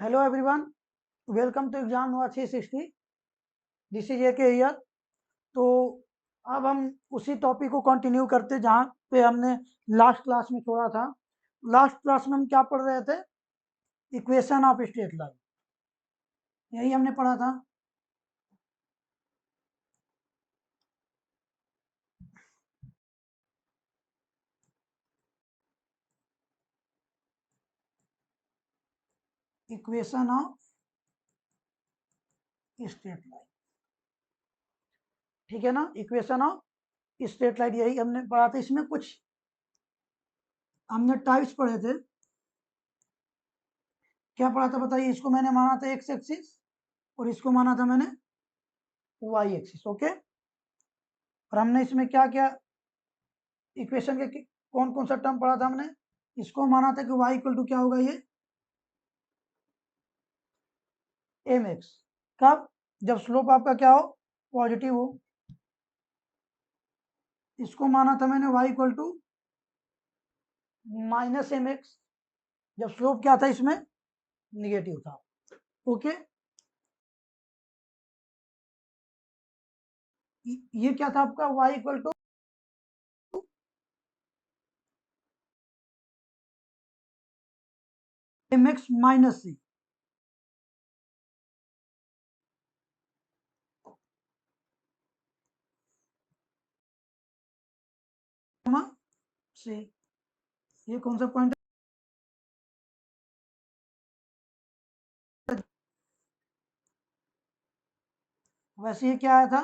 Hello everyone, welcome to exam Nova 360. This is AK here. तो अब हम उसी टॉपिक को कंटिन्यू करते जहाँ पे हमने लास्ट क्लास में छोड़ा था। लास्ट क्लास में हम क्या पढ़ रहे थे? इक्वेशन ऑफ स्ट्रेट लाइन, यही हमने पढ़ा था। इक्वेशन ऑफ स्ट्रेट लाइन, ठीक है ना? इक्वेशन ऑफ स्ट्रेट लाइन यही हमने पढ़ा था। इसमें कुछ हमने टाइप्स पढ़े थे। क्या पढ़ा था बताइए? इसको मैंने माना था एक्स एक्सिस और इसको माना था मैंने वाई एक्सिस। ओके, और हमने इसमें क्या क्या इक्वेशन के कौन कौन सा टर्म पढ़ा था हमने? इसको माना था कि y इक्वल टू क्या होगा, ये एम एक्स। कब? जब स्लोप आपका क्या हो, पॉजिटिव हो। इसको माना था मैंने y equal to minus M X, जब स्लोप क्या था इसमें, निगेटिव था। ओके, ये क्या था आपका y equal to M X minus C. C, ये कौन सा पॉइंट है? वैसे ये क्या आया था,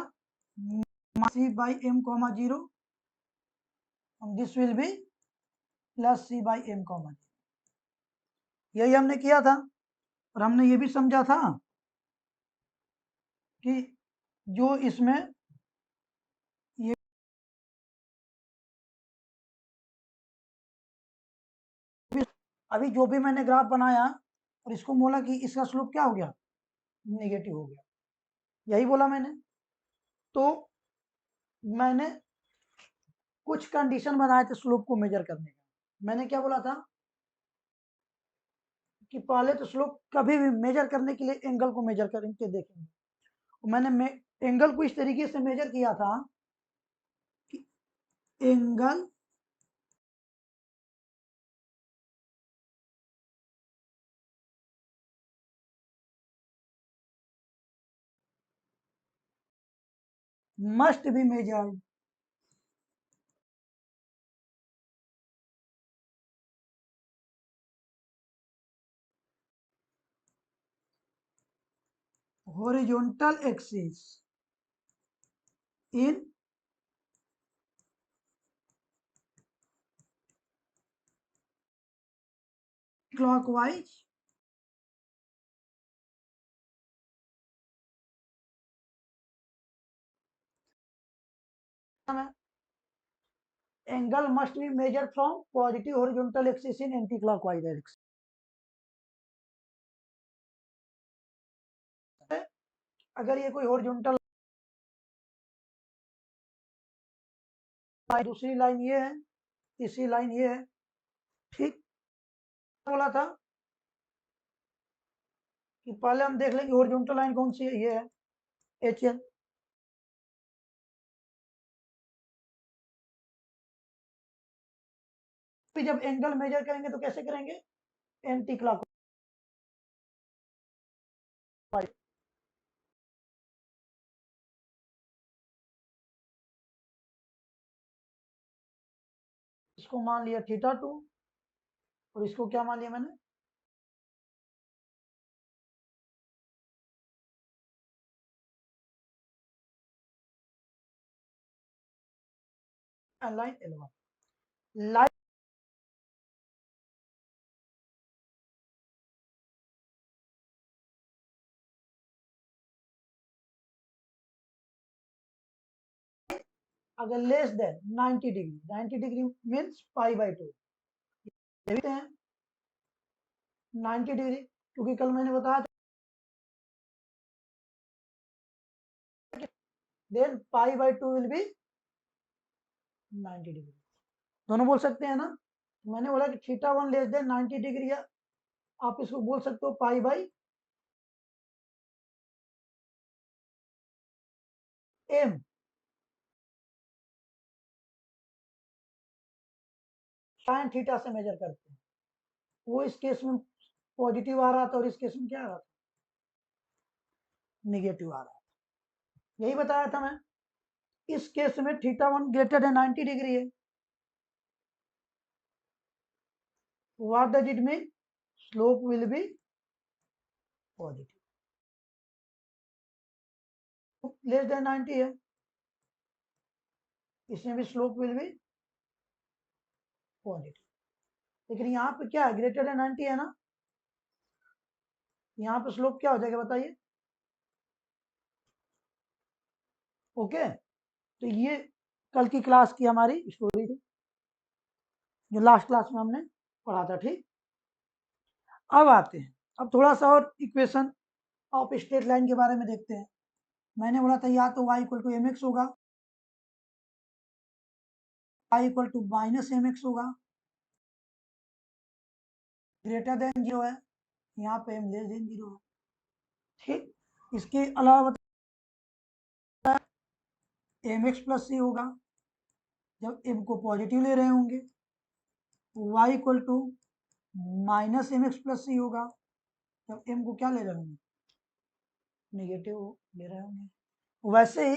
C by M comma zero, this will be plus C by M comma zero. यही हमने किया था। और हमने ये भी समझा था कि जो इसमें ये अभी जो भी मैंने ग्राफ बनाया और इसको बोला कि इसका स्लोप क्या हो गया, नेगेटिव हो गया, यही बोला मैंने। तो मैंने कुछ कंडीशन बनाए थे स्लोप को मेजर करने का। मैंने क्या बोला था कि पहले तो स्लोप कभी भी मेजर करने के लिए एंगल को मेजर करके देखेंगे। मैंने एंगल को इस तरीके से मेजर किया था कि angle must be measured horizontal axis in clockwise angle must be measured from positive horizontal axis in anti-clockwise direction। अगर ये कोई हॉरिजॉन्टल लाइन, दूसरी लाइन ये है, तीसरी लाइन ये है, ठीक। बोला था कि पहले हम देख लेंगे हॉरिजॉन्टल लाइन कौन सी है, ये है एच एल। फिर जब एंगल मेजर करेंगे तो कैसे करेंगे, एंटी क्लॉकवाइज। इसको मान लिया थीटा टू और इसको क्या मान लिया मैंने, लाइन एल वन। लाइन अगर less than 90 degree, 90 degree means pi by two, देखते हैं 90 डिग्री, क्योंकि कल मैंने बताया था then pi by two will be 90 degree. दोनों बोल सकते हैं ना। मैंने बोला कि theta one less than 90 degree या आप इसको बोल सकते हो pi by M. Sine theta से मेजर करते हैं। वो इस केस में पॉजिटिव आ रहा था और इस केस में क्या आ रहा था, निगेटिव आ रहा था। यही बताया था मैं। इस केस में थीटा 1 ग्रेटर देन 90 डिग्री है। What does it mean, slope will be positive. Less than 90 है, इसमें भी स्लोप विल बी पॉजिटिव। लेकिन यहाँ पे क्या है, ग्रेटर देन 90 है ना, यहाँ पे स्लोप क्या हो जाएगा बताइए। ओके, तो ये कल की क्लास की हमारी स्टोरी थी, जो लास्ट क्लास में हमने पढ़ा था। ठीक, अब आते हैं, अब थोड़ा सा और इक्वेशन ऑफ स्ट्रेट लाइन के बारे में देखते हैं। मैंने बोला था या तो y equal to M X होगा, y equal to minus M X होगा, ग्रेटर देन 0 है, यहाँ पे m लेस देन 0 है। ठीक, इसके अलावा एम एक्स प्लस सी होगा जब m को पॉजिटिव ले रहे होंगे, y equal to minus M X plus C होगा जब m को क्या ले रहे होंगे, नेगेटिव ले रहे होंगे। वैसे ही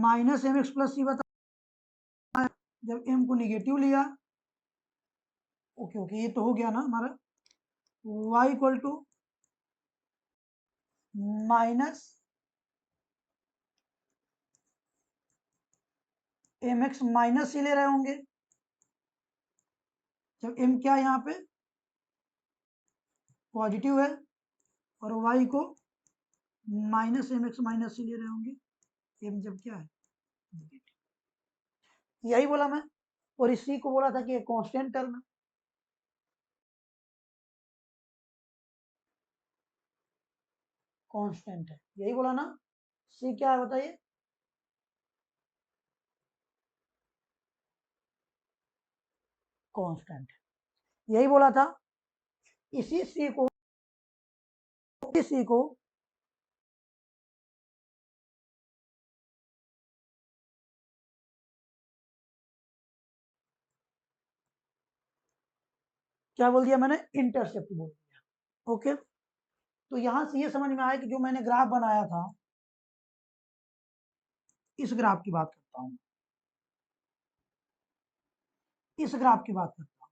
माइनस एम एक्स प्लस सी बता जब m को निगेटिव लिया। ओके ओके, ये तो हो गया ना हमारा। y equal to minus M X minus C ले रहे होंगे जब m क्या यहाँ पे पॉजिटिव है, और y को minus M X minus C ले रहे होंगे m जब क्या है नेगेटिव। यही बोला मैं, और इसी को बोला था कि ये कांस्टेंट टर्म है। कांस्टेंट है, यही बोला ना। सी क्या है बताइए, कांस्टेंट है, यही बोला था। इसी सी को क्या बोल दिया मैंने, इंटरसेप्ट बोल दिया। ओके, तो यहां से ये समझ में आया कि जो मैंने ग्राफ बनाया था, इस ग्राफ की बात करता हूं, इस ग्राफ की बात करता हूं।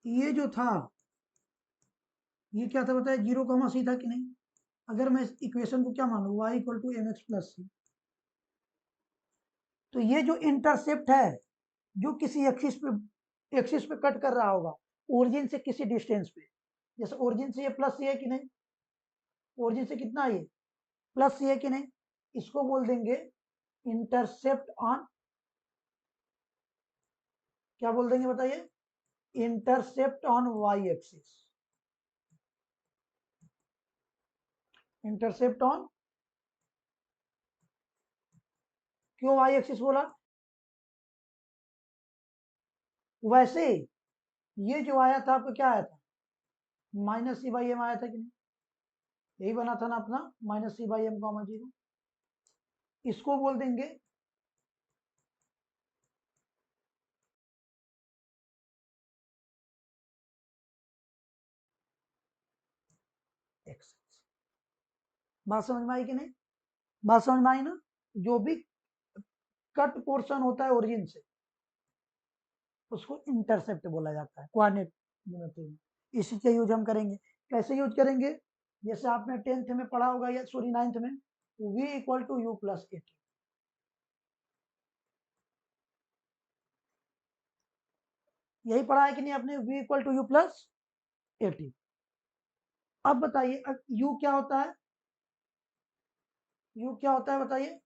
ये जो था, ये क्या था बताया, 0, सी था कि नहीं। अगर मैं इस इक्वेशन को क्या मानूं, y equal to M X plus C, तो ये जो इंटरसेप्ट है, जो किसी एक्सिस पे कट कर रहा होगा, ओरिजिन से किसी डिस्टेंस पे, जैसे ओरिजिन से ये प्लस सी है कि नहीं, ओरिजिन से कितना है ये प्लस सी है कि नहीं, इसको बोल देंगे इंटरसेप्ट ऑन, क्या बोल देंगे बताइए, intercept on Y axis. Intercept on, क्यों वाई एक्सिस बोला, वैसे ये जो आया था आपको क्या आया था, माइनस सी बाई एम आया था कि नहीं, यही बना था ना अपना, minus C by M comma 0। इसको बोल देंगे एक्स। बात समझ में आई कि नहीं, बात समझ में आई ना। जो भी कट पोर्शन होता है ओरिजिन से, उसको इंटरसेप्ट बोला जाता है कोऑर्डिनेट ज्योमेट्री में। इसी का यूज हम करेंगे। कैसे यूज करेंगे, जैसे आपने 10th में पढ़ा होगा या सॉरी 9th में, v equal to u plus 80। यही पढ़ा है कि नहीं आपने, v equal to u plus 80। अब बताइए u क्या होता है, u क्या होता है बताइए,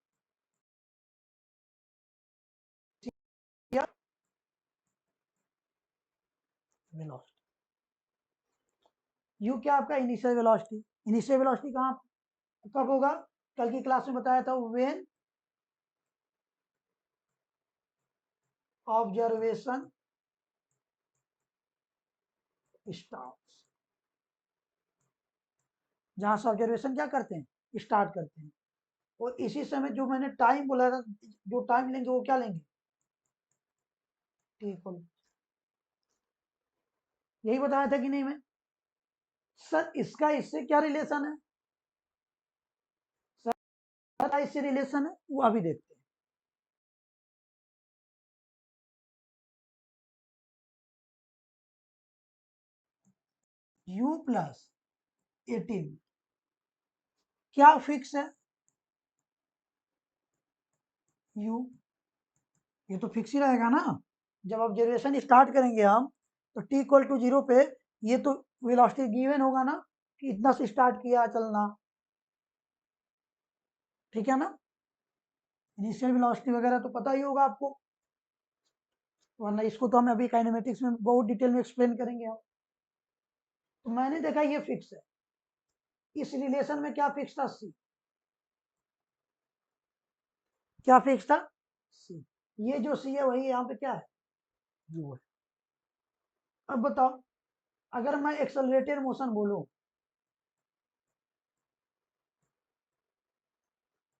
या वेलोसिटी। u क्या आपका इनिशियल वेलोसिटी, इनिशियल वेलोसिटी कहाँ कब होगा, कल की क्लास में बताया था, व्हेन ऑब्जर्वेशन स्टार्ट, जहां से ऑब्जर्वेशन क्या करते हैं, स्टार्ट करते हैं। और इसी समय जो मैंने टाइम बोला था, जो टाइम लेंगे वो क्या लेंगे, ठीक है, यही बताया था कि नहीं मैं? सर इसका इससे क्या रिलेशन है, सर इससे रिलेशन है वो अभी देखते हैं। u प्लस 18 क्या फिक्स है, u, ये तो फिक्स ही रहेगा ना। जब ऑब्जर्वेशन स्टार्ट करेंगे हम तो t इक्वल टू 0 पे ये तो वेलोसिटी गिवन होगा ना कि इतना से स्टार्ट किया चलना, ठीक है ना। इनिशियल वेलोसिटी वगैरह तो पता ही होगा आपको, वरना इसको तो हम अभी काइनेमेटिक्स में बहुत डिटेल में एक्सप्लेन करेंगे हम। तो मैंने देखा ये फिक्स है, इस रिलेशन में क्या फिक्स था, सी, क्या फिक्स था, सी। ये जो सी है वही यहाँ पे क्या है, यू है। अब बताओ, अगर मैं एक्सेलरेटेड मोशन बोलूं,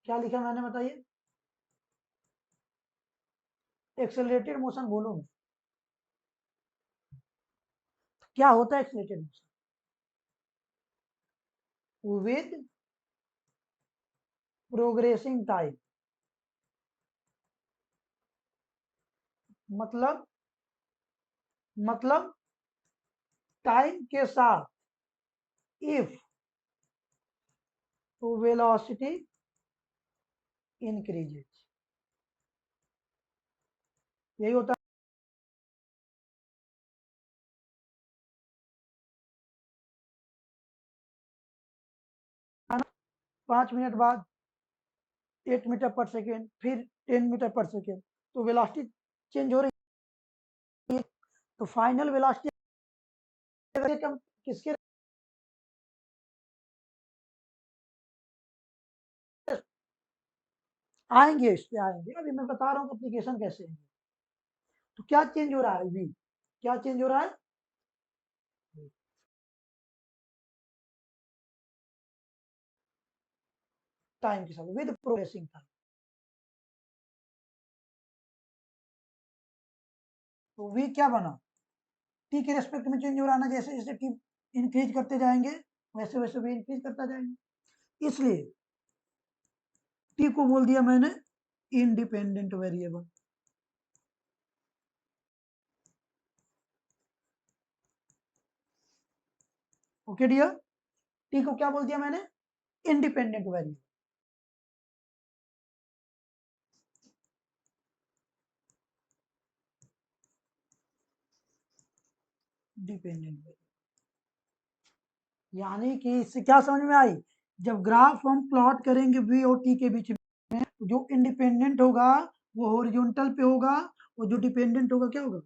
क्या लिखा मैंने बताइए, एक्सेलरेटेड मोशन बोलूं मैं, क्या होता है accelerated motion, with progressing time, मतलब टाइम के साथ, इफ वेलोसिटी इंक्रीजेज, यही होता है ना। 5 मिनट बाद 8 मीटर पर सेकेंड, फिर 10 मीटर पर सेकेंड, तो वेलोसिटी चेंज हो रही है। तो फाइनल वेलोसिटी किसके, आएंगे इस पे आएंगे, अभी मैं बता रहा हूँ एप्लीकेशन कैसे है। तो क्या चेंज हो रहा है, वी, क्या चेंज हो रहा है, टाइम के साथ विद प्रोग्रेसिंग टाइम। तो वी क्या बना, टी के रेस्पेक्ट में चेंज हो रहा है ना, जैसे जैसे टी इंक्रीज करते जाएंगे वैसे वैसे वी इंक्रीज करता जाएंगे, इसलिए टी को बोल दिया मैंने independent variable. Okay dear, t को क्या बोल दिया मैंने, इंडिपेंडेंट वेरिएबल। डिपेंडेंट वेरिएबल यानी कि इससे क्या समझ में आई, जब ग्राफ हम प्लॉट करेंगे वी और टी के बीच में, जो इंडिपेंडेंट होगा वो हॉरिजॉन्टल पे होगा, और जो डिपेंडेंट होगा क्या होगा,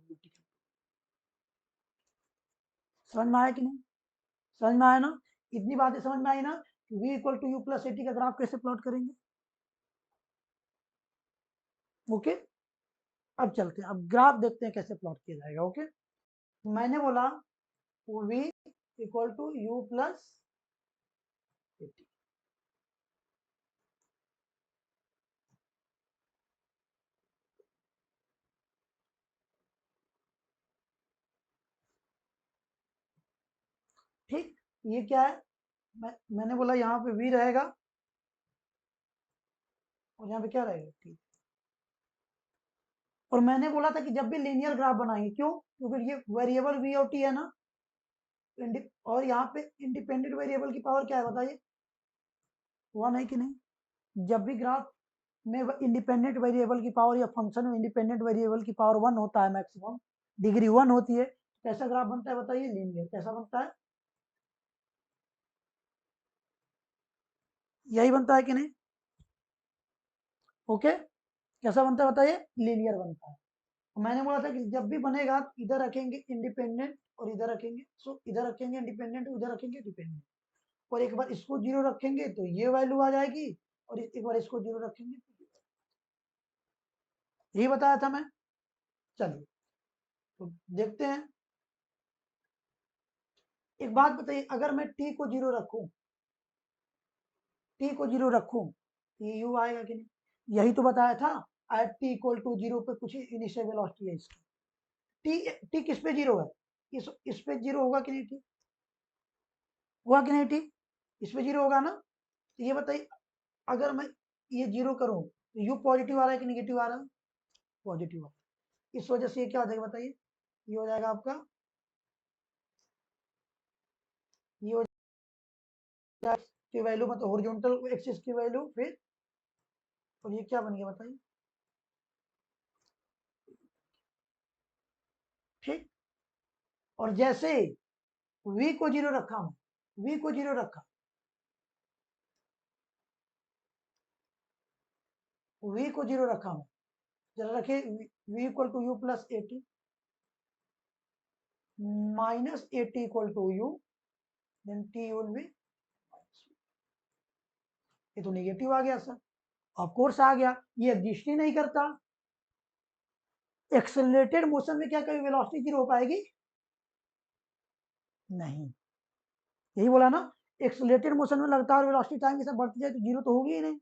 समझ में आया कि नहीं, समझ में आया ना, इतनी बातें समझ में आई ना, v equal to u plus at का ग्राफ कैसे प्लॉट करेंगे। ओके, अब चलते हैं, अब ग्राफ देखते हैं कैसे प्लॉट किया जाएगा। ओके, मैंने बोला v equal to u plus at, ठीक, ये क्या है, मैंने बोला यहाँ पे v रहेगा और यहाँ पे क्या रहेगा, ठीक। और मैंने बोला था कि जब भी लीनियर ग्राफ बनाएंगे, क्यों, क्योंकि ये वेरिएबल v और t है ना, और यहाँ पे इंडिपेंडेंट वेरिएबल की पावर क्या है बताइए, 1 है कि नहीं। जब भी ग्राफ में इंडिपेंडेंट वेरिएबल की पावर या फंक्शन में इंडिपेंडेंट वेरिएबल की पावर 1 होता है, मैक्सिमम डिग्री 1 होती है, कैसा ग्राफ बनता है बताइए, लीनियर, कैसा बनता है, यही बनता है कि नहीं। ओके, कैसा बनता है बताइए, लीनियर बनता है। तो मैंने बोला था कि जब भी बनेगा इधर रखेंगे इंडिपेंडेंट और इधर रखेंगे, सो इधर रखेंगे इंडिपेंडेंट, उधर रखेंगे डिपेंडेंट, और एक बार इसको जीरो रखेंगे तो ये वैल्यू आ जाएगी, और एक बार इसको जीरो रखेंगे तो यही बताया था मैं। चलिए तो देखते हैं, एक बात बताइए, अगर मैं टी को जीरो रखूं, टी को जीरो रखूं, ये यू आएगा कि नहीं? यही तो बताया था, at t equal to zero पे कुछ इनिशियल वेलोसिटी है इसकी। टी टी किस पे जीरो है? इस पे जीरो होगा कि नहीं? टी हुआ कि नहीं? टी इस पे जीरो होगा ना? तो ये बताइए, अगर मैं ये जीरो करूं तो यू पॉजिटिव आ रहा है कि निगेटिव आ रहा है? पॉजिटिव आ रहा है। इस वजह से ये क्या हो जाएगा बताइए? ये हो जाएगा आपका, ये हो जाएगा की वैल्यू, मतलब हॉरिजॉन्टल एक्सिस की वैल्यू, फिर और ये क्या बन गया बताइए? ठीक। और जैसे v को जीरो रखा, मैं v को जीरो रखा, v को जीरो रखा मैं, जरा रखिए, v equal to u plus a t, minus a t equal to u, then t will be, ये तो नेगेटिव आ गया सर। ऑफ कोर्स आ गया, ये एग्जिस्ट ही नहीं करता। एक्सेलरेटेड मोशन में क्या कभी वेलोसिटी जीरो हो पाएगी? नहीं, यही बोला ना, एक्सेलरेटेड मोशन में लगातार वेलोसिटी टाइम के साथ बढ़ती जाए तो जीरो तो होगी ही नहीं।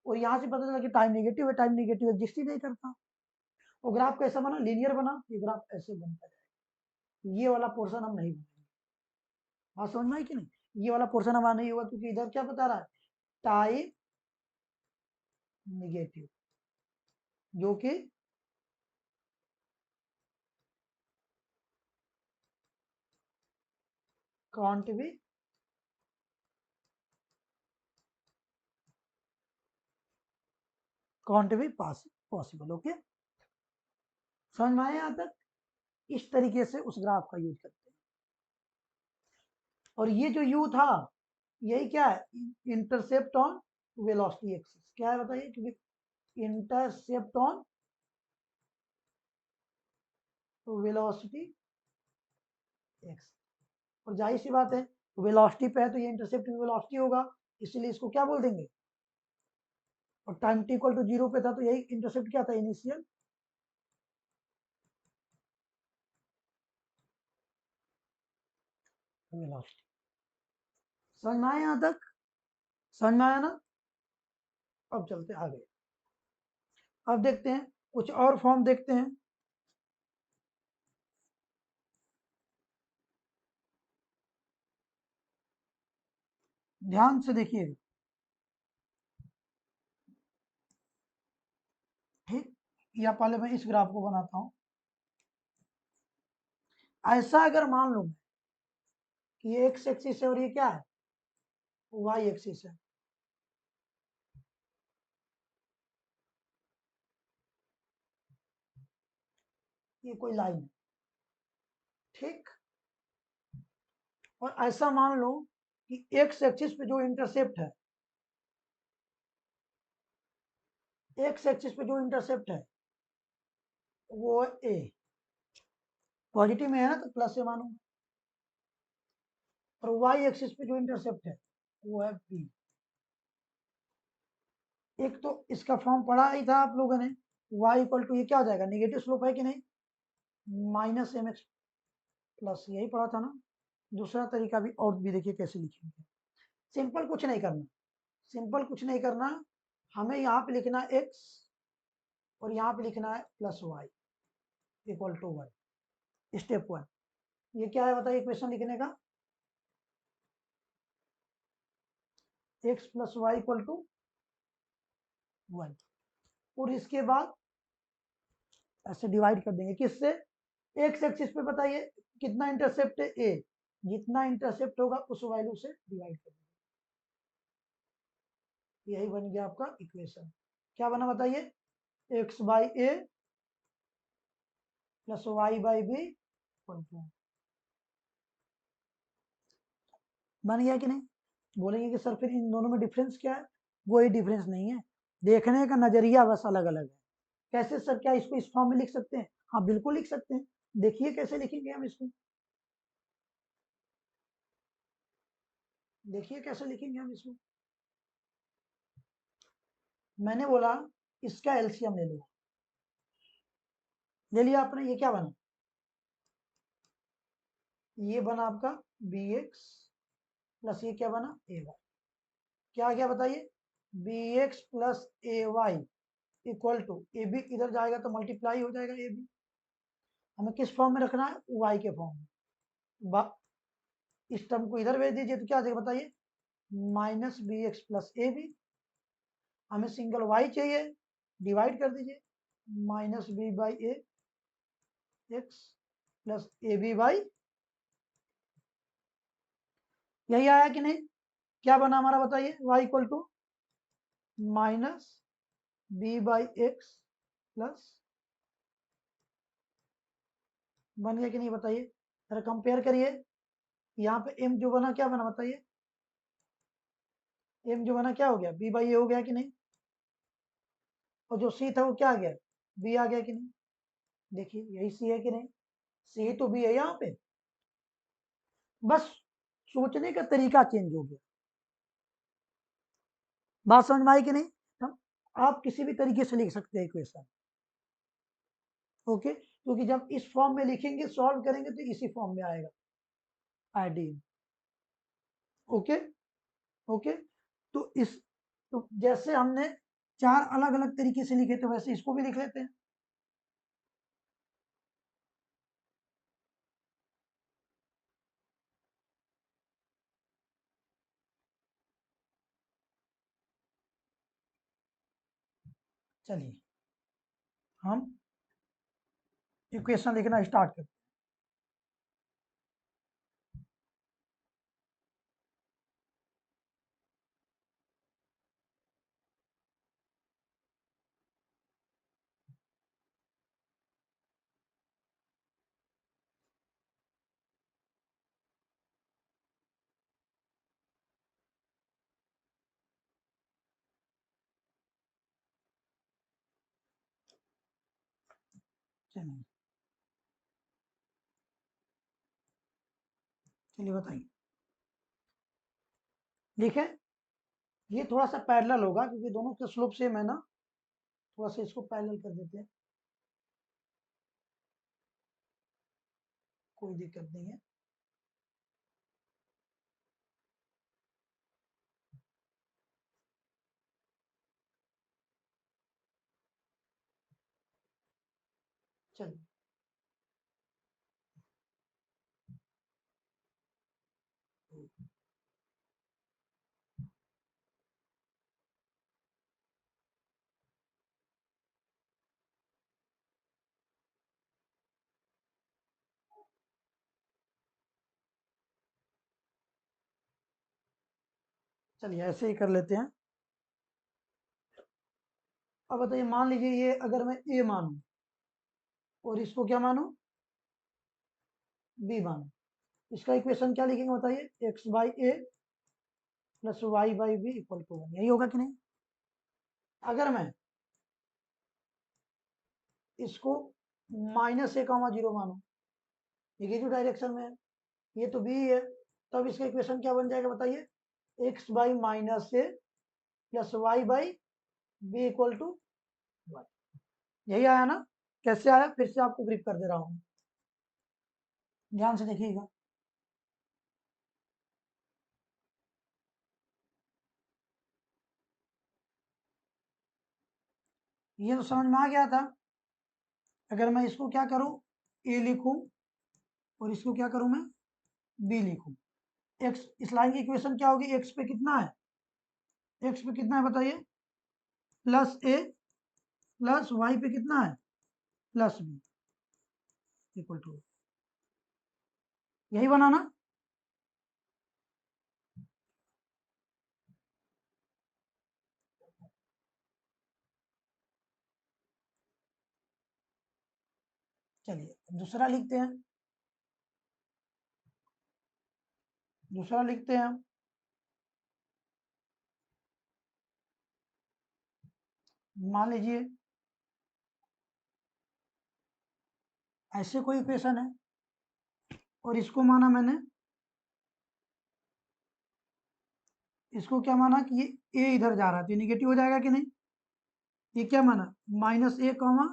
और यहाँ से पता चला कि टाइम नेगेटिव है, टाइम नेगेटिव एग्जिस्ट ही नहीं करता। और ग्राफ कैसा बना? लीनियर बना। ये ग्राफ ऐसे बनता है, ये वाला पोर्शन हम नहीं बनाएंगे। बात समझ में आई कि नहीं? ये वाला पोर्शन हमारा नहीं होगा, क्योंकि इधर क्या बता रहा है? टाइम नेगेटिव, जो कि कांट बी पॉसिबल। ओके, समझ में आया यहाँ तक? इस तरीके से उस ग्राफ का यूज करते हैं। और ये जो यू था, यही क्या है? Intercept on velocity axis. क्या है बताइए? क्योंकि इंटरसेप्ट ऑन वेलोसिटी एक्स, और जाहिर सी बात है, वेलोसिटी पे है तो ये इंटरसेप्ट भी वेलोसिटी होगा, इसीलिए इसको क्या बोल देंगे? और time t equal to zero पे था तो यही इंटरसेप्ट क्या था? Initial velocity. समझ में आया यहाँ तक? समझ में आया ना? अब चलते आगे, अब देखते हैं कुछ और फॉर्म देखते हैं। ध्यान से देखिएगा, ठीक? या पहले मैं इस ग्राफ को बनाता हूं। ऐसा अगर मान लो कि ये एक्स एक्सिस है और ये क्या है? वाई एक्सिस है। ये कोई लाइन है, ठीक? और ऐसा मान लो कि एक्स एक्सिस पे जो इंटरसेप्ट है, एक्स एक्सिस पे जो इंटरसेप्ट है वो ए, पॉजिटिव में है ना तो प्लस से मानो। और वाई एक्सिस पे जो इंटरसेप्ट है वो है बी। एक तो इसका फॉर्म पढ़ा ही था आप लोगों ने, वाई इक्वल टू, ये क्या हो जाएगा? नेगेटिव स्लोप है कि नहीं? माइनस एम एक्स प्लस, यही पढ़ा था ना? दूसरा तरीका भी और भी देखिए कैसे लिखेंगे। सिंपल कुछ नहीं करना, सिंपल कुछ नहीं करना, हमें यहाँ पे लिखना है एक्स और यहाँ पे लिखना है plus y equal to one. Step one, ये क्या है बताइए इक्वेशन लिखने का? X plus y equal to one. और इसके बाद ऐसे डिवाइड कर देंगे, किससे? एक्स एक्सिस पे बताइए कितना इंटरसेप्ट है? ए, जितना इंटरसेप्ट होगा उस वैल्यू से डिवाइड कर देंगे। यही बन गया आपका इक्वेशन। क्या बना बताइए? X by a plus y by b equal to, बन गया कि नहीं? बोलेंगे कि सर फिर इन दोनों में डिफरेंस क्या है? कोई डिफरेंस नहीं है, देखने का नजरिया बस अलग अलग है। कैसे सर, क्या इसको इस फॉर्म में लिख सकते हैं? हाँ बिल्कुल लिख सकते हैं। देखिए कैसे लिखेंगे हम इसको, देखिए कैसे लिखेंगे हम इसको। मैंने बोला इसका एलसीएम ले लो, ले लिया आपने, ये क्या बना? ये बना आपका बी एक्स प्लस ये क्या बना ए वाई, क्या क्या बताइए, b x plus a y equal to a b, इधर जाएगा तो मल्टीप्लाई हो जाएगा ए बी, हमें किस फॉर्म में रखना है, वाई के फॉर्म में, इस टर्म को इधर भेज दीजिए तो क्या आ जाएगा बताइए, minus b x plus a b, हमें सिंगल वाई चाहिए, डिवाइड कर दीजिए, minus b by a x plus a b by, यही आया कि नहीं, क्या बना हमारा बताइए, y equal to minus b by x plus, बन गया कि नहीं बताइए, जरा कंपेयर करिए, यहाँ पे m जो बना क्या बना बताइए, m जो बना क्या हो गया, b बाई ए हो गया कि नहीं, और जो c था वो क्या आ गया, b आ गया कि नहीं, देखिए यही c है कि नहीं, c तो b है यहाँ पे, बस सोचने का तरीका चेंज हो गया, बात समझ में आई कि नहीं, हम आप किसी भी तरीके से लिख सकते हैं इक्वेशन, ओके, क्योंकि जब इस फॉर्म में लिखेंगे सॉल्व करेंगे तो इसी फॉर्म में आएगा आईडी, ओके ओके, तो इस, तो जैसे हमने चार अलग अलग तरीके से लिखे थे वैसे इसको भी लिख लेते हैं, चलिए हम इक्वेशन लिखना स्टार्ट करते हैं, चलिए चलिए बताइए, लिखे, ये थोड़ा सा पैरेलल होगा क्योंकि दोनों के स्लोप सेम है ना, थोड़ा सा इसको पैरेलल कर देते हैं, कोई दिक्कत नहीं है, चलिए चलिए ऐसे ही कर लेते हैं, अब बताइए मान लीजिए ये अगर मैं ए मानूं और इसको क्या मानूं, बी मानूं, इसका इक्वेशन क्या लिखेंगे बताइए, x by a plus y by b equal to 1, यही होगा कि नहीं, अगर मैं इसको माइनस ए कामा जीरो मानूं, निगेटिव डायरेक्शन में है, ये तो बी है, तब इसका इक्वेशन क्या बन जाएगा बताइए, x by minus a plus y by b equal to y, यही आया ना, कैसे आया फिर से आपको ब्रीफ कर दे रहा हूँ, ध्यान से देखिएगा, ये तो समझ में आ गया था, अगर मैं इसको क्या करूं, ए लिखूं और इसको क्या करूं मैं, बी लिखूं, एक्स, इस लाइन की इक्वेशन क्या होगी, एक्स पे कितना है, एक्स पे कितना है बताइए, प्लस ए प्लस वाई पे कितना है, प्लस बी इक्वल टू, यही बना ना, चलिए दूसरा लिखते हैं, दूसरा लिखते हैं, मान लीजिए ऐसे कोई इक्वेशन है और इसको माना मैंने, इसको क्या माना कि ये ए इधर जा रहा है तो ये निगेटिव हो जाएगा कि नहीं, ये क्या माना, माइनस ए कॉमा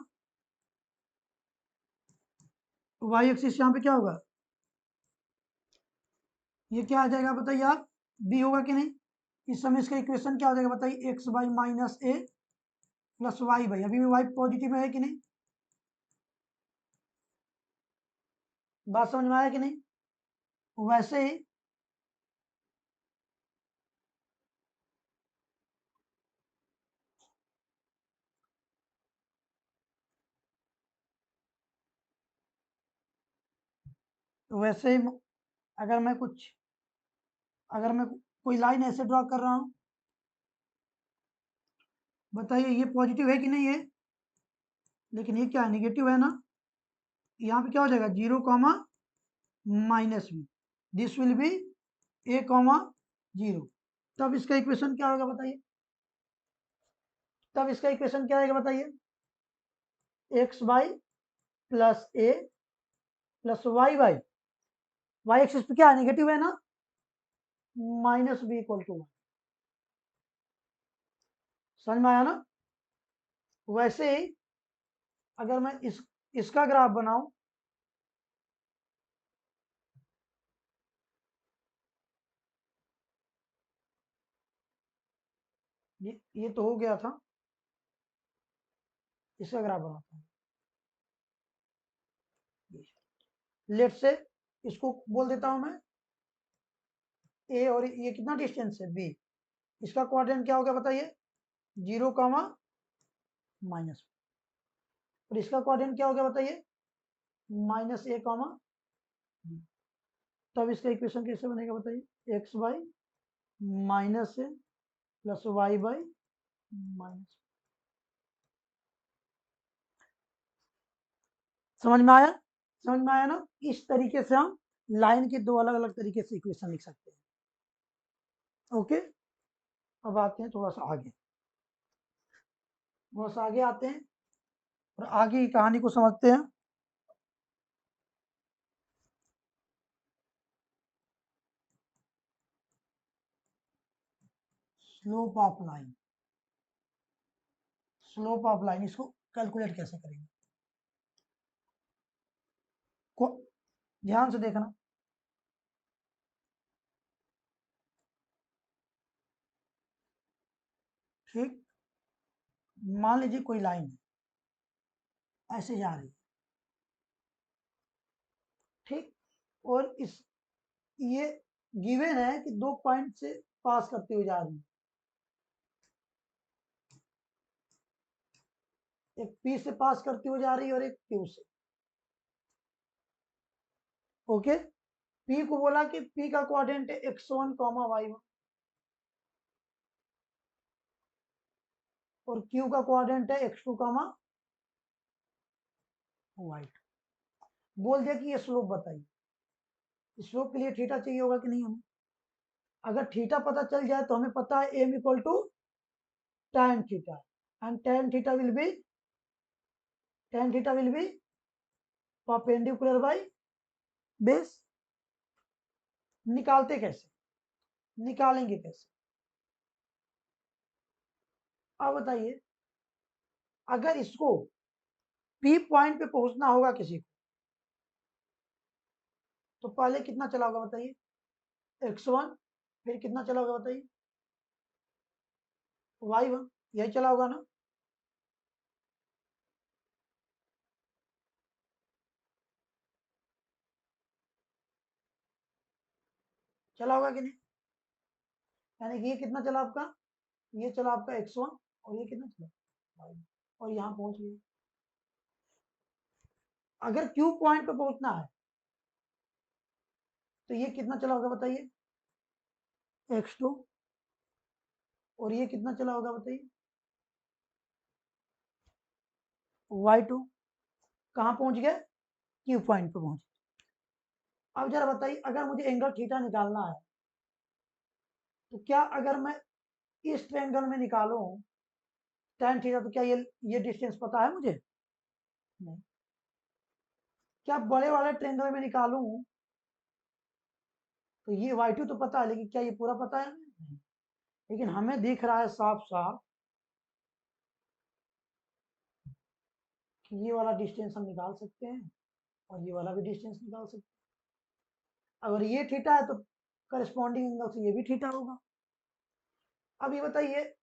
वाई एक्सिस यहाँ पे क्या होगा, ये क्या आ जाएगा बताइए आप, बी होगा कि नहीं। इस समय इसका इक्वेशन क्या हो जाएगा बताइए, x by minus a plus y by, अभी भी वाई पॉजिटिव में है कि नहीं, बात समझ में आया कि नहीं। वैसे ही वैसे ही अगर मैं कुछ अगर मैं कोई लाइन ऐसे ड्रॉ कर रहा हूं, बताइए ये पॉजिटिव है कि नहीं है, लेकिन ये क्या है, निगेटिव है ना। यहाँ पे क्या हो जाएगा, 0, minus b, this will be a, 0। तब इसका इक्वेशन क्या होगा बताइए, तब इसका इक्वेशन क्या आएगा बताइए, x by plus a plus y axis पे क्या है, निगेटिव है ना, माइनस बी इक्वल टू 1। समझ में आया ना। वैसे ही अगर मैं इसका ग्राफ बनाऊं, ये तो हो गया था, इसका ग्राफ बनाता हूं। लेट से इसको बोल देता हूं मैं ए, और ये कितना डिस्टेंस है बी, इसका क्वाड्रेंट क्या होगा बताइए, 0, माइनस, और इसका क्वाड्रेंट क्या होगा बताइए, -a, तब इसका इक्वेशन कैसे बनेगा बताइए, x by minus a plus y by minus. समझ में आया, समझ में आया ना। इस तरीके से हम लाइन के दो अलग अलग तरीके से इक्वेशन लिख सकते हैं। ओके, अब आते हैं थोड़ा सा आगे, थोड़ा सा आगे आते हैं और आगे की कहानी को समझते हैं। Slope of line, slope of line इसको कैलकुलेट कैसे करेंगे, को ध्यान से देखना। ठीक, मान लीजिए कोई लाइन है ऐसे जा रही है, ठीक, और इस ये गिवन है कि दो पॉइंट से पास करती हुई जा रही है, एक पी से पास करती हुई जा रही है और एक क्यू से। ओके, पी को बोला कि पी का कोऑर्डिनेट है x1, y1, और क्यू का कोऑर्डिनेट है x2, y2। बोल दिया कि ये स्लोप बताइए, स्लोप के लिए थीटा चाहिए होगा कि नहीं हमें। अगर थीटा पता चल जाए तो हमें पता है m equal to tan theta, and tan theta will be perpendicular by base. निकालते कैसे, निकालेंगे कैसे, अब बताइए। अगर इसको पी पॉइंट पे पहुंचना होगा किसी को, तो पहले कितना चला होगा बताइए, x1, फिर कितना चला होगा बताइए, y1, यही चला होगा ना। चला होगा कि नहीं, यानी कि ये कितना चला आपका, ये चला आपका x1, और ये कितना चला y1, और यहाँ पहुंच गए। अगर क्यू पॉइंट पे पहुंचना है तो ये कितना चला होगा बताइए, x2, और ये कितना चला होगा बताइए, y2। कहाँ पहुंच गए, क्यू पॉइंट पे पहुंच। अब जरा बताइए, अगर मुझे एंगल थीटा निकालना है तो क्या अगर मैं इस ट्रायंगल में निकालूं tan थीटा, तो क्या ये डिस्टेंस पता है मुझे, नहीं। क्या बड़े वाले ट्रायंगल में निकालूं तो ये y2 तो पता है, लेकिन क्या ये पूरा पता है, नहीं। लेकिन हमें दिख रहा है साफ साफ कि ये वाला डिस्टेंस हम निकाल सकते हैं और ये वाला भी डिस्टेंस निकाल सकते हैं। अगर ये थीटा है तो करस्पॉन्डिंग एंगल से ये भी थीटा होगा। अब ये बताइए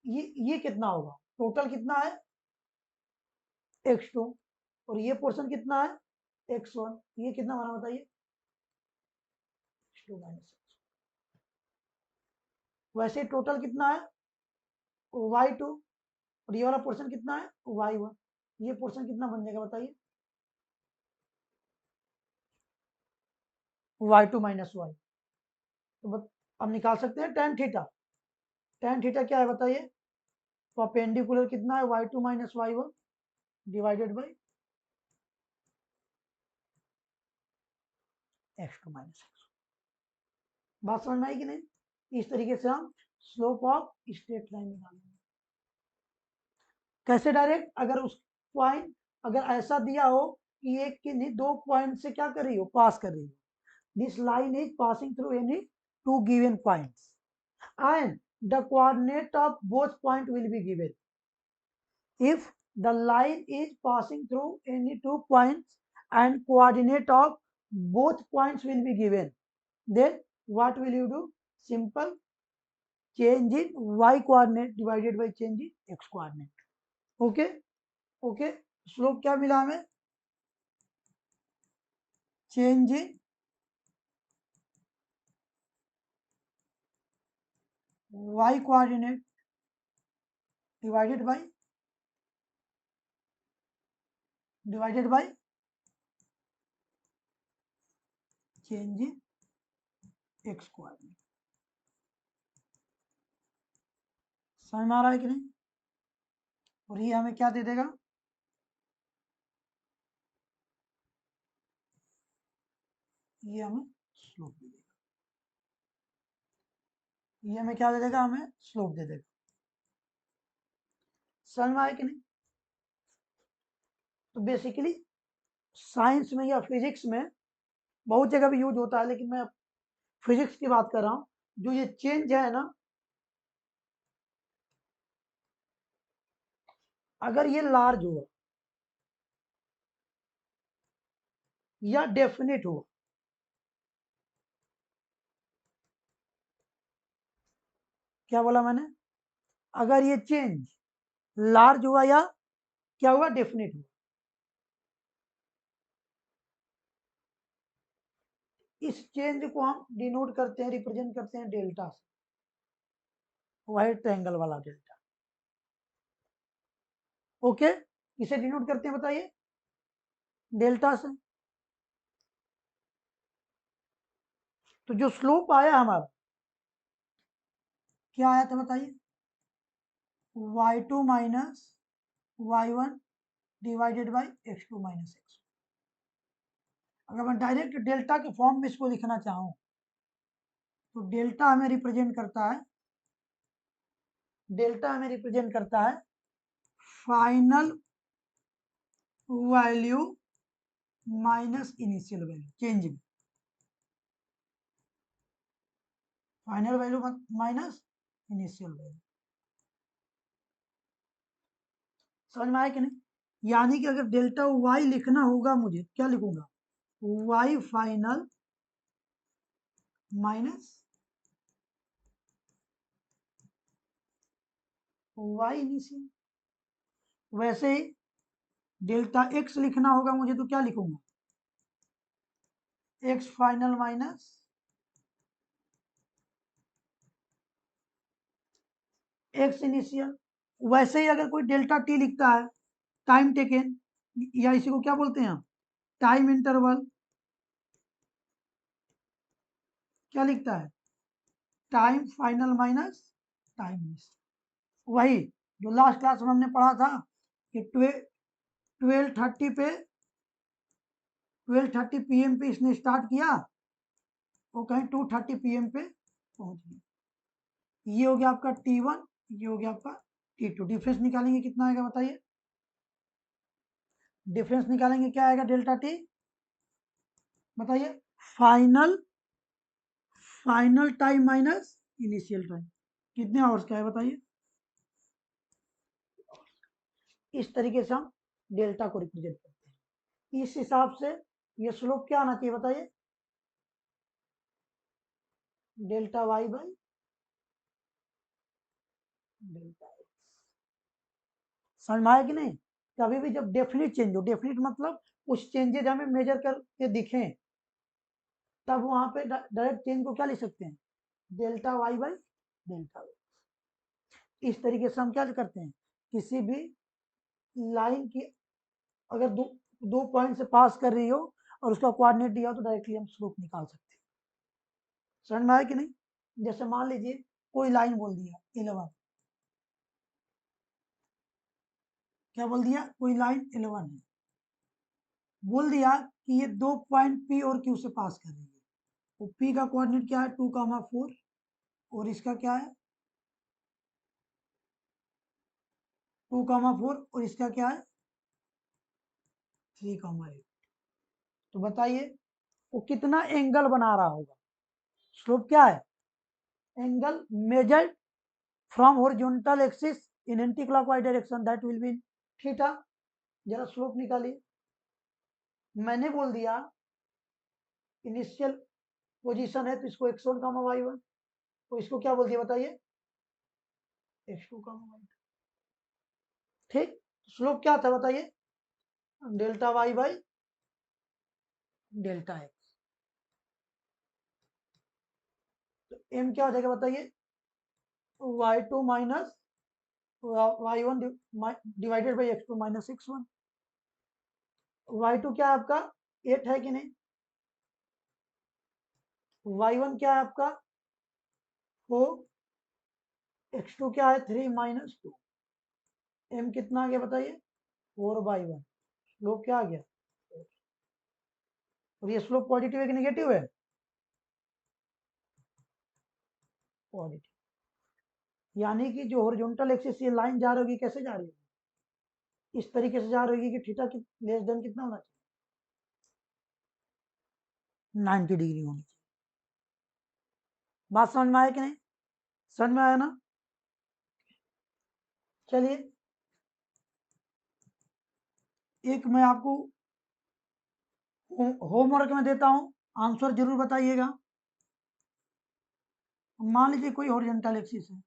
ये कितना होगा, टोटल कितना है x2 और ये पोर्शन कितना है x1, ये कितना बना बताइए x2 माइनस x। वैसे टोटल कितना है y2 और ये वाला पोर्शन कितना है y1, ये पोर्शन कितना बन जाएगा बताइए y2 माइनस y। तो अब निकाल सकते हैं tan थीटा। tan थीटा क्या है बताइए, परपेंडिकुलर कितना है y2 minus y1 divided by x2 minus x। बात समझ में आई कि नहीं। इस तरीके से हम स्लोप ऑफ स्ट्रेट लाइन निकालेंगे। कैसे डायरेक्ट, अगर उस पॉइंट अगर ऐसा दिया हो कि एक की नहीं दो पॉइंट से क्या कर रही हो पास कर रही हो, this line is passing through any two given points and the coordinate of both point will be given. If the line is passing through any two points and coordinate of both points will be given, then what will you do? Simple change in y coordinate divided by change in x coordinate. Okay, okay. Slope क्या मिला हमें, change in y coordinate divided by change in x coordinate। समझ में आ रहा है कि नहीं। और ये हमें क्या दे देगा, ये हमें स्लोप दे देगा, ये हमें क्या दे देगा, हमें स्लोप दे देगा। समझ में आया कि नहीं। तो बेसिकली साइंस में या फिजिक्स में बहुत जगह भी यूज होता है, लेकिन मैं फिजिक्स की बात कर रहा हूं। जो ये चेंज है ना, अगर ये लार्ज हुआ या डेफिनेट हुआ, क्या बोला मैंने, अगर ये चेंज लार्ज हुआ या क्या हुआ डेफिनेट हुआ, इस चेंज को हम डिनोट करते हैं, रिप्रेजेंट करते हैं डेल्टा से, व्हाइट ट्रायंगल वाला डेल्टा। ओके, किसे डिनोट करते हैं बताइए, डेल्टा से। तो जो स्लोप आया हमारा क्या आया था बताइए, y2 minus y1 divided by x2 minus x। अगर मैं डायरेक्ट डेल्टा के फॉर्म में इसको लिखना चाहूं तो डेल्टा हमें रिप्रेजेंट करता है, डेल्टा हमें रिप्रेजेंट करता है final value minus initial value, change में final value minus initial value. समझ में आया कि नहीं। यानी कि अगर डेल्टा वाई लिखना होगा मुझे, क्या लिखूंगा, y final minus y initial. वैसे ही डेल्टा एक्स लिखना होगा मुझे तो क्या लिखूंगा, x final minus x initial. वैसे ही अगर कोई डेल्टा टी लिखता है, टाइम टेकन, या इसी को क्या बोलते हैं हम, टाइम इंटरवल, क्या लिखता है, time final minus time initial. वही जो लास्ट क्लास में हमने पढ़ा था कि 12:30 पे 12:30 PM पे इसने स्टार्ट किया, वो कहीं 2:30 PM पे पहुंच गया। ये हो गया आपका T1, ये हो गया आपका T2। डिफरेंस निकालेंगे कितना आएगा बताइए, डिफरेंस निकालेंगे क्या आएगा डेल्टा टी बताइए, final final time minus initial time, कितने आवर्स का है बताइए। इस तरीके से हम डेल्टा को रिप्रेजेंट करते हैं। इस हिसाब से ये स्लोप क्या आना चाहिए बताइए, delta y by delta x. समझ में आया कि नहीं? कभी भी जब डेफिनिट चेंज हो, डेफिनिट मतलब कुछ चेंजेज हमें मेजर करके दिखें, तब वहां पे डायरेक्ट चेंज को क्या लिख सकते हैं, delta y by delta x. इस तरीके से हम क्या करते हैं, किसी भी लाइन की अगर दो पॉइंट से पास कर रही हो और उसका कोऑर्डिनेट दिया हो तो डायरेक्टली हम स्लोप निकाल सकते हैं। समझ में आया कि नहीं? जैसे मान लीजिए कोई लाइन बोल दिया 11, क्या बोल दिया, कोई लाइन 11 है, बोल दिया कि ये 2 पॉइंट पी और क्यू से पास कर रही है, तो पी का कोऑर्डिनेट क्या है 2,4 और इसका क्या है 2,4 और इसका क्या है 3,8। तो बताइए वो कितना एंगल बना रहा होगा? स्लोप क्या है, angle measured from horizontal axis in anti clockwise direction that will be theta. जरा स्लोप निकालिए। मैंने बोल दिया इनिशियल पोजीशन है तो इसको x1 कामा y1, तो इसको क्या बोल दिया बताइए, x2 कामा y2। ठीक, स्लोप क्या था बताइए, delta y by delta x. तो m क्या हो जाएगा बताइए, y2 minus y1 divided by x2 minus x1। y2 क्या है आपका 8 है कि नहीं, y1 क्या है आपका 4, x2 क्या है 3 माइनस 2, m कितना आ गया बताइए 4/1। स्लोप क्या आ गया, और ये स्लोप पॉजिटिव है कि नेगेटिव है, पॉजिटिव। यानी कि जो हॉरिजॉन्टल एक्सिस ये लाइन जा रही होगी कैसे जा रही है, इस तरीके से जा रही होगी कि थीटा लेस देन कितना होना चाहिए, 90 डिग्री होनी चाहिए। बात समझ में आया कि नहीं? समझ में आया ना? चलिए एक मैं आपको होमवर्क में देता हूं, आंसर जरूर बताइएगा। मान लीजिए कोई हॉरिजॉन्टल एक्सिस है,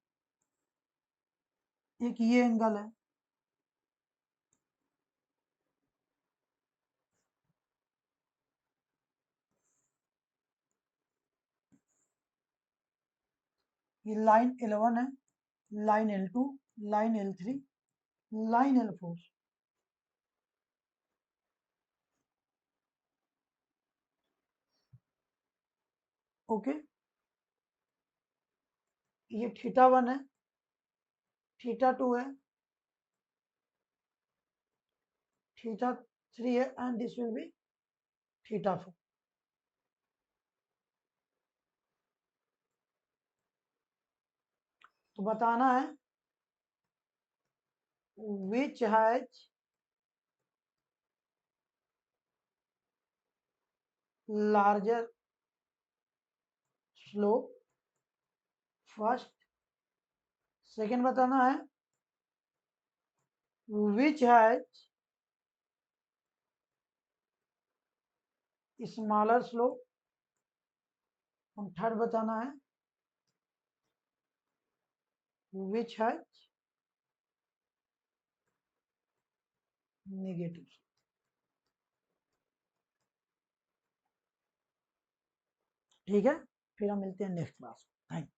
एक ये एंगल है, ये लाइन L1 है, line L2, line L3, line L4। Okay, ये θ1 है, θ2 है, θ3 है एंड दिस विल बी θ4। तो बताना है which has larger slope, first. Second बताना है which has smaller slope, और थर्ड बताना है which has negative। ठीक है, फिर हम मिलते हैं नेक्स्ट क्लास में। Thank you.